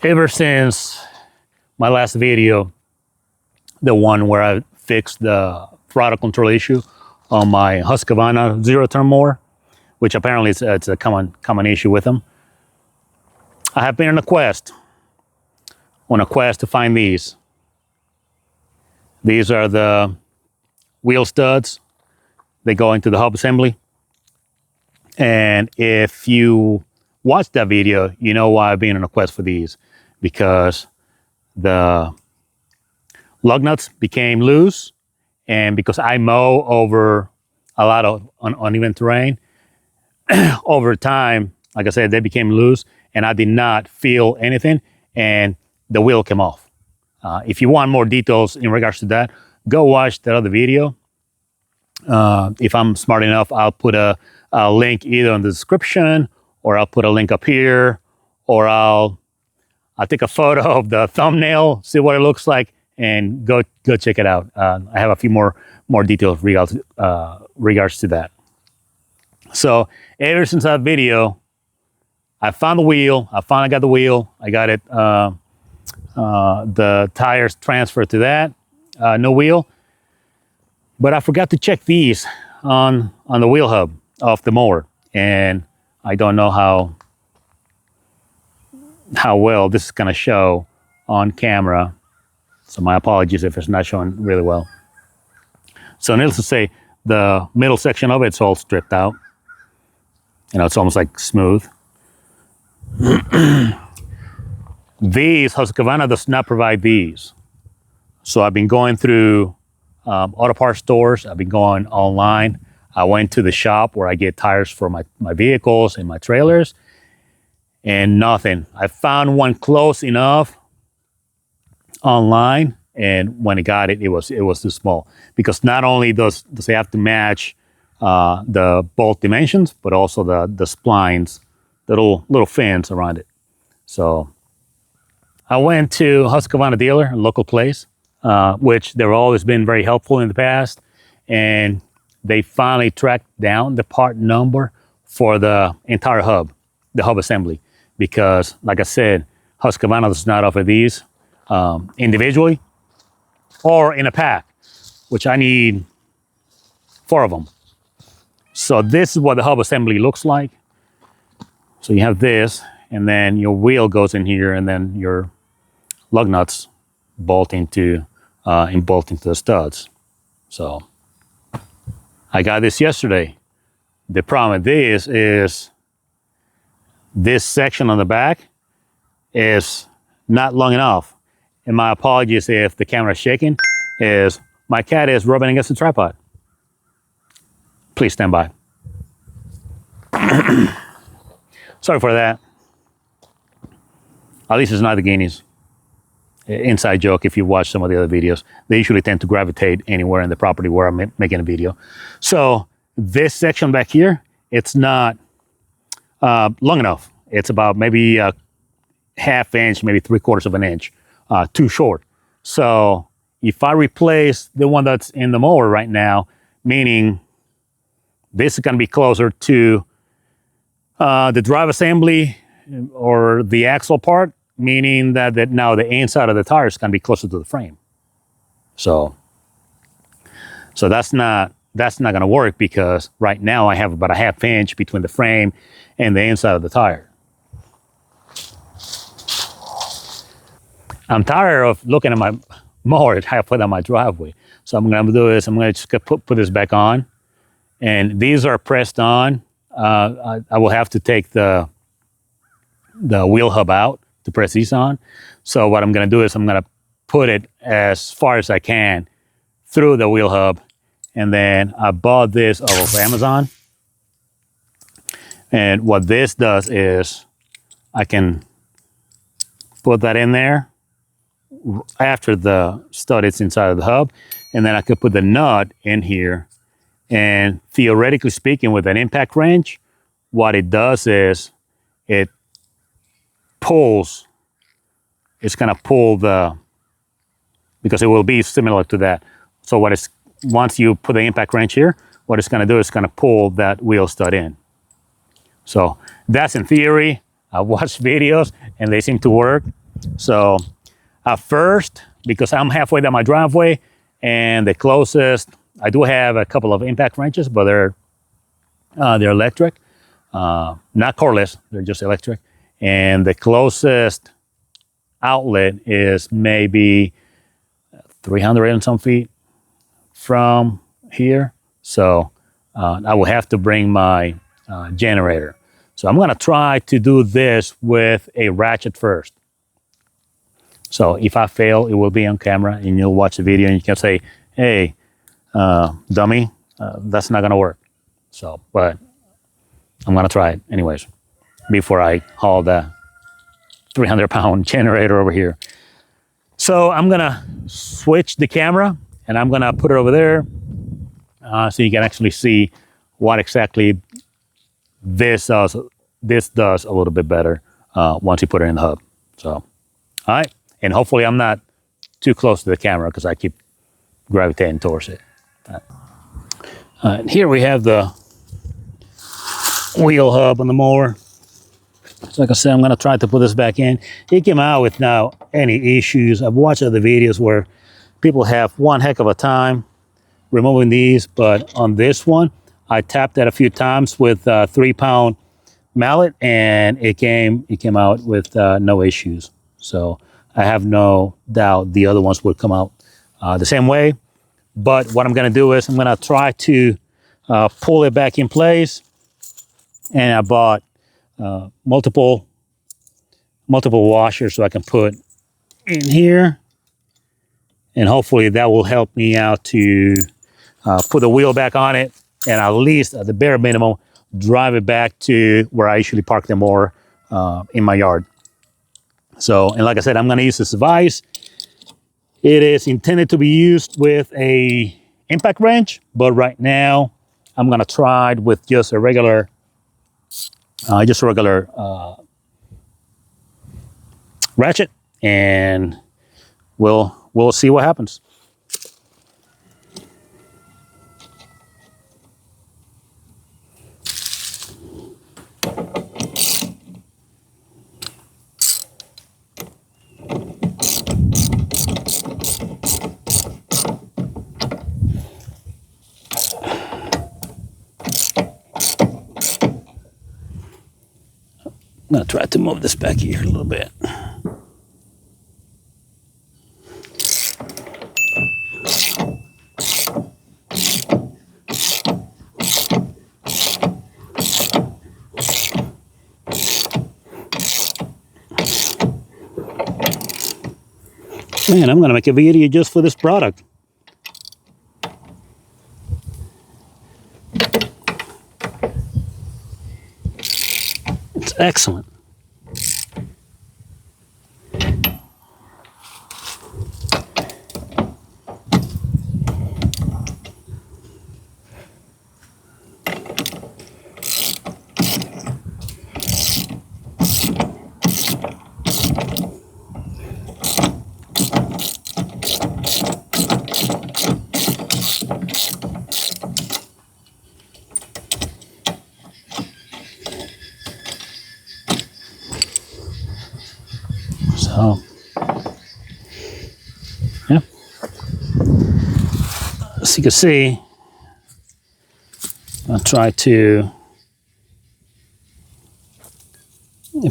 Ever since my last video, the one where I fixed the throttle control issue on my Husqvarna zero-turn mower, which apparently it's a common issue with them, I have been on a quest to find these. These are the wheel studs. They go into the hub assembly. And if you watched that video, you know why I've been on a quest for these. Because the lug nuts became loose, and because I mow over a lot of uneven terrain, over time, like I said, they became loose, and I did not feel anything, and the wheel came off. If you want more details in regards to that, go watch that other video. If I'm smart enough, I'll put a link either in the description, or I'll put a link up here, or I'll take a photo of the thumbnail, see what it looks like, and go check it out. I have a few more details regards to that. So ever since that video, I found the wheel. I finally got the wheel. I got it. The tires transferred to that. No wheel. But I forgot to check these on the wheel hub of the mower, and I don't know how well this is going to show on camera. So my apologies if it's not showing really well. So needless to say, the middle section of it's all stripped out. You know, it's almost like smooth. These, Husqvarna does not provide these. So I've been going through auto parts stores. I've been going online. I went to the shop where I get tires for my vehicles and my trailers, and nothing. I found one close enough online, and when I got it, it was too small, because not only does it have to match the bolt dimensions, but also the splines, the little fins around it. So I went to Husqvarna dealer, a local place, which they've always been very helpful in the past, and they finally tracked down the part number for the entire hub, the hub assembly. Because, like I said, Husqvarna does not offer these individually or in a pack, which I need 4 of them. So this is what the hub assembly looks like. So you have this, and then your wheel goes in here, and then your lug nuts bolt into the studs. So I got this yesterday. The problem with this is this section on the back is not long enough. And my apologies if the camera is shaking, is my cat is rubbing against the tripod. Please stand by. Sorry for that. At least it's not the guineas. Inside joke, if you watch some of the other videos, they usually tend to gravitate anywhere in the property where I'm making a video. So this section back here, it's not long enough. It's about maybe a ½ inch, maybe 3/4 of an inch, too short. So if I replace the one that's in the mower right now, meaning this is going to be closer to the drive assembly or the axle part, meaning that now the inside of the tire is going to be closer to the frame. So that's not going to work, because right now I have about a ½ inch between the frame and the inside of the tire. I'm tired of looking at my mower halfway down my driveway. So I'm going to do is I'm going to just put this back on, and these are pressed on. I will have to take the wheel hub out to press these on. So what I'm going to do is I'm going to put it as far as I can through the wheel hub. And then I bought this off of Amazon. And what this does is I can put that in there after the stud is inside of the hub. And then I could put the nut in here. And theoretically speaking, with an impact wrench, what it does is it pulls. It's going to pull because it will be similar to that. So once you put the impact wrench here, what it's going to do is going to pull that wheel stud in. So that's in theory. I've watched videos and they seem to work. So at first, because I'm halfway down my driveway, and the closest, I do have a couple of impact wrenches, but they're electric, not cordless. They're just electric, and the closest outlet is maybe 300 and some feet from here. So I will have to bring my generator. So I'm going to try to do this with a ratchet first. So if I fail, it will be on camera, and you'll watch the video and you can say, hey, dummy, that's not going to work. So, but I'm going to try it anyways before I haul the 300-pound generator over here. So I'm going to switch the camera, and I'm going to put it over there so you can actually see what exactly this does. This does a little bit better once you put it in the hub. So, all right. And hopefully I'm not too close to the camera because I keep gravitating towards it. Here we have the wheel hub on the mower. So like I said, I'm going to try to put this back in. It came out without any issues. I've watched other videos where people have one heck of a time removing these, but on this one, I tapped it a few times with a 3-pound mallet, and it came out with no issues. So I have no doubt the other ones would come out the same way. But what I'm going to do is I'm going to try to pull it back in place. And I bought multiple washers so I can put in here. And hopefully that will help me out to put the wheel back on it, and at least at the bare minimum, drive it back to where I usually park the mower in my yard. So, and like I said, I'm going to use this vise. It is intended to be used with a impact wrench, but right now I'm going to try it with just a regular, ratchet, and we'll see what happens. I'm going to try to move this back here a little bit. Man, I'm going to make a video just for this product. It's excellent. So, yeah. As you can see, I'll try to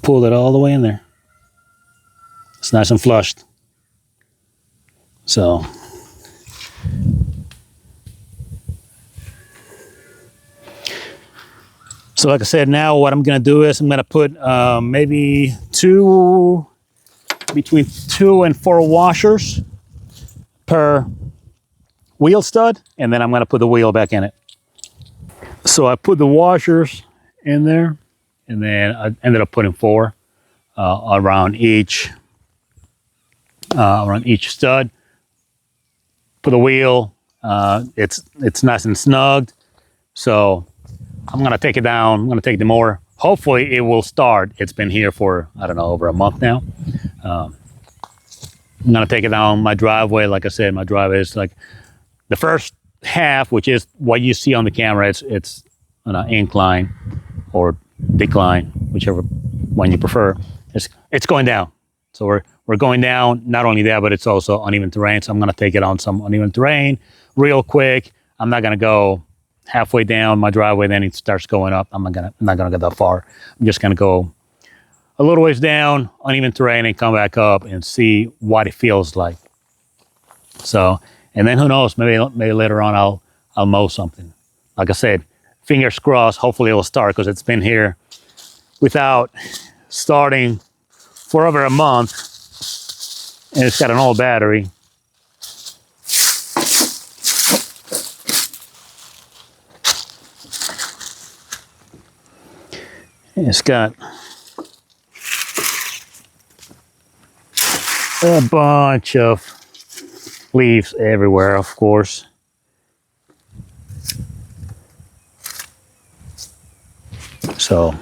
pull it all the way in there. It's nice and flushed. So, like I said, now what I'm going to do is I'm going to put maybe between 2 and 4 washers per wheel stud, and then I'm going to put the wheel back in it. So I put the washers in there, and then I ended up putting 4 around each stud. For the wheel, it's nice and snugged. So I'm going to take it down. I'm going to take the mower. Hopefully it will start. It's been here for, I don't know, over a month now. I'm going to take it down my driveway. Like I said, my driveway is like the first half, which is what you see on the camera. It's an incline or decline, whichever one you prefer. It's going down. So we're going down. Not only that, but it's also uneven terrain. So I'm gonna take it on some uneven terrain real quick. I'm not gonna go halfway down my driveway, then it starts going up. I'm not gonna go that far. I'm just gonna go a little ways down, uneven terrain, and come back up and see what it feels like. So, and then who knows? Maybe later on I'll mow something. Like I said, fingers crossed. Hopefully it will start, because it's been here without starting for over a month, and it's got an old battery. It's got a bunch of leaves everywhere, of course. So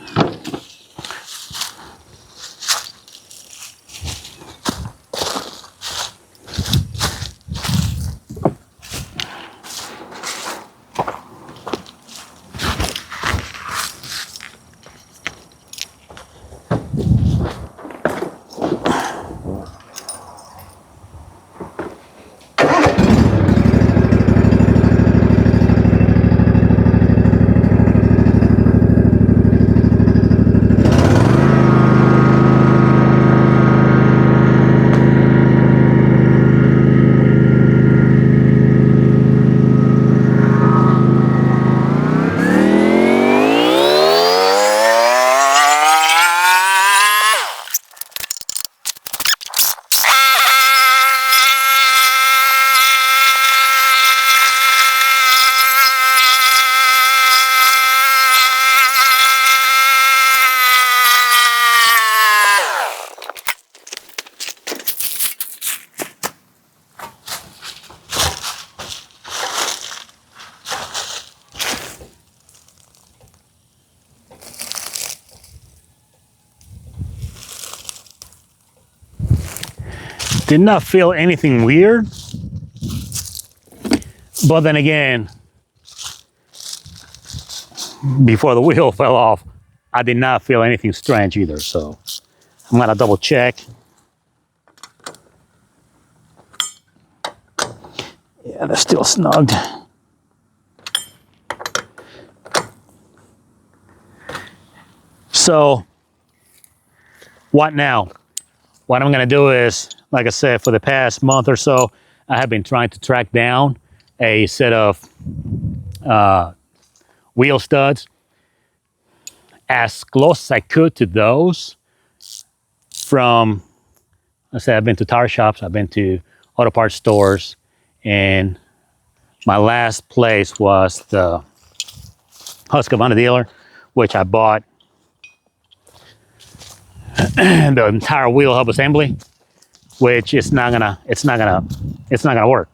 did not feel anything weird, but then again, before the wheel fell off, I did not feel anything strange either. So I'm gonna double check. Yeah, they're still snugged. So what now? What I'm gonna do is, like I said, for the past month or so, I have been trying to track down a set of wheel studs as close as I could to those from, I said, I've been to tire shops, I've been to auto parts stores, and my last place was the Husqvarna dealer, which I bought the entire wheel hub assembly, which it's not gonna work.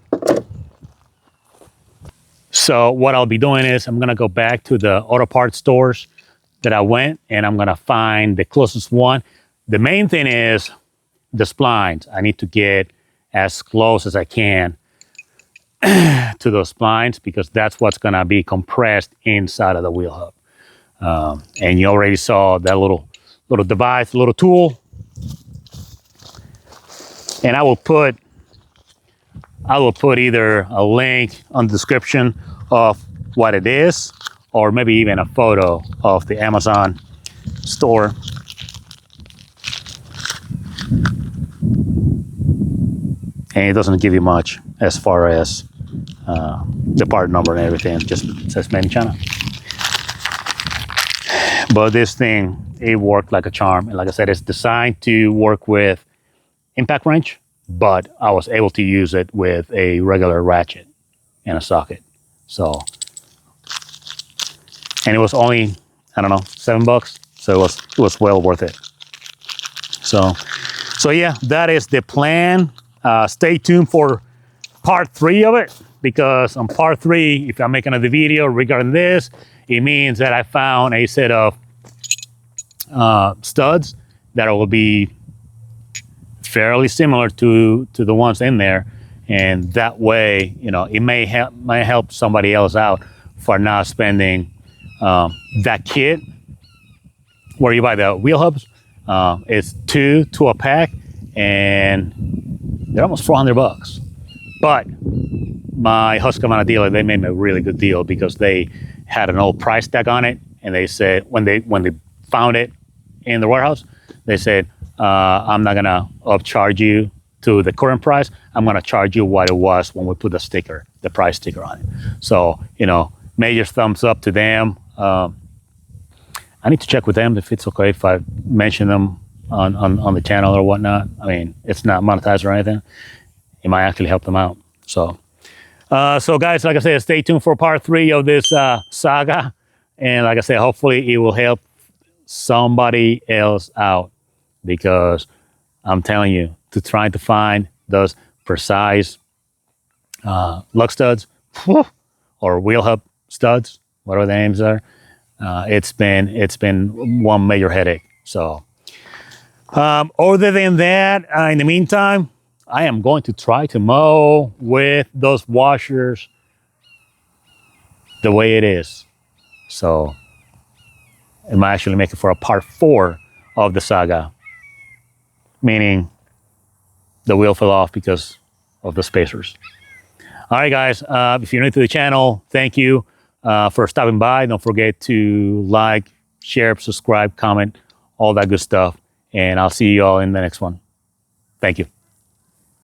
So what I'll be doing is I'm gonna go back to the auto parts stores that I went, and I'm gonna find the closest one. The main thing is the splines. I need to get as close as I can to those splines, because that's what's gonna be compressed inside of the wheel hub. And you already saw that little device, little tool. And I will put either a link on the description of what it is, or maybe even a photo of the Amazon store. And it doesn't give you much as far as the part number and everything. It just says made in China. But this thing, it worked like a charm. And like I said, it's designed to work with impact wrench, but I was able to use it with a regular ratchet and a socket. So, and it was only, I don't know, $7. So it was well worth it. So yeah, that is the plan. Stay tuned for part 3 of it, because on part 3, if I'm making another video regarding this, it means that I found a set of studs that will be fairly similar to the ones in there, and that way, you know, it may help somebody else out for not spending that kit where you buy the wheel hubs. It's two to a pack, and they're almost $400. But my Husqvarna dealer, they made me a really good deal because they had an old price tag on it, and they said when they found it in the warehouse, they said, I'm not gonna upcharge you to the current price. I'm gonna charge you what it was when we put the price sticker on it. So, you know, major thumbs up to them. I need to check with them if it's okay if I mention them on the channel or whatnot. I mean, it's not monetized or anything. It might actually help them out. So guys, like I said, stay tuned for part 3 of this saga. And like I said, hopefully it will help somebody else out, because I'm telling you, to try to find those precise lug studs or wheel hub studs, whatever the names are, it's been one major headache. So other than that, in the meantime, I am going to try to mow with those washers the way it is. So it might actually make it for a part 4 of the saga, meaning the wheel fell off because of the spacers. All right, guys, if you're new to the channel, thank you for stopping by. Don't forget to like, share, subscribe, comment, all that good stuff. And I'll see you all in the next one. Thank you.